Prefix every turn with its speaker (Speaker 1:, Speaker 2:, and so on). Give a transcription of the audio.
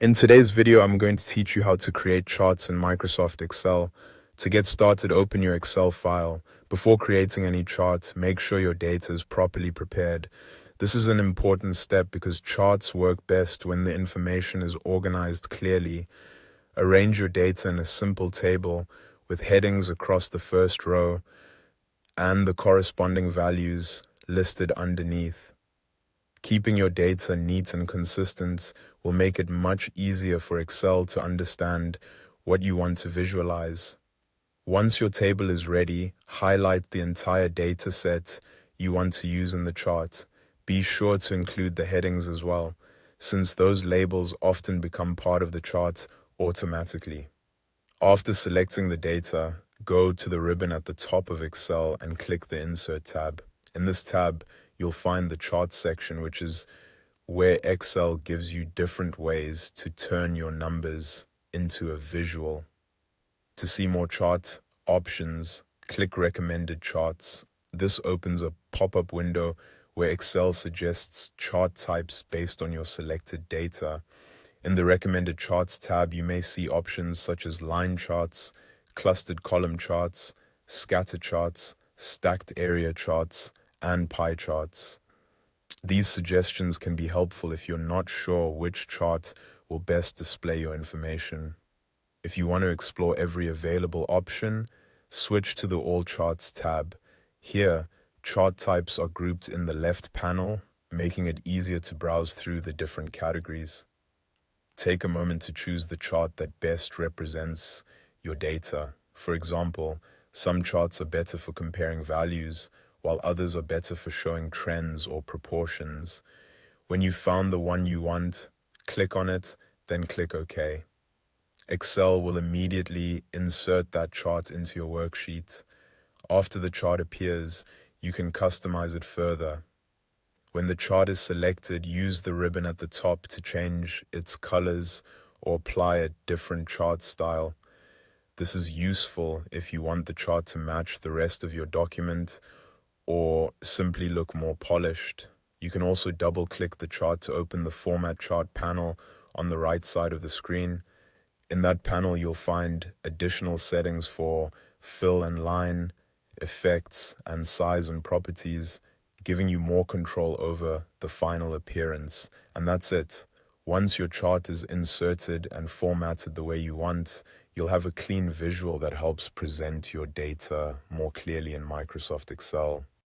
Speaker 1: In today's video, I'm going to teach you how to create charts in Microsoft Excel. To get started, open your Excel file. Before creating any chart, make sure your data is properly prepared. This is an important step because charts work best when the information is organized clearly. Arrange your data in a simple table with headings across the first row and the corresponding values listed underneath. Keeping your data neat and consistent will make it much easier for Excel to understand what you want to visualize. Once your table is ready, highlight the entire data set you want to use in the chart. Be sure to include the headings as well, since those labels often become part of the chart automatically. After selecting the data, go to the ribbon at the top of Excel and click the Insert tab. In this tab, you'll find the Charts section, which is where Excel gives you different ways to turn your numbers into a visual. To see more chart options, click Recommended Charts. This opens a pop-up window where Excel suggests chart types based on your selected data. In the Recommended Charts tab, you may see options such as line charts, clustered column charts, scatter charts, stacked area charts, and pie charts. These suggestions can be helpful if you're not sure which chart will best display your information. If you want to explore every available option, switch to the All Charts tab. Here, chart types are grouped in the left panel, making it easier to browse through the different categories. Take a moment to choose the chart that best represents your data. For example, some charts are better for comparing values, while others are better for showing trends or proportions. When you've found the one you want, click on it, then click OK. Excel will immediately insert that chart into your worksheet. After the chart appears, you can customize it further. When the chart is selected, use the ribbon at the top to change its colors or apply a different chart style. This is useful if you want the chart to match the rest of your document or simply look more polished. You can also double-click the chart to open the Format Chart panel on the right side of the screen. In that panel, you'll find additional settings for fill and line, effects, and size and properties, giving you more control over the final appearance. And that's it. Once your chart is inserted and formatted the way you want, you'll have a clean visual that helps present your data more clearly in Microsoft Excel.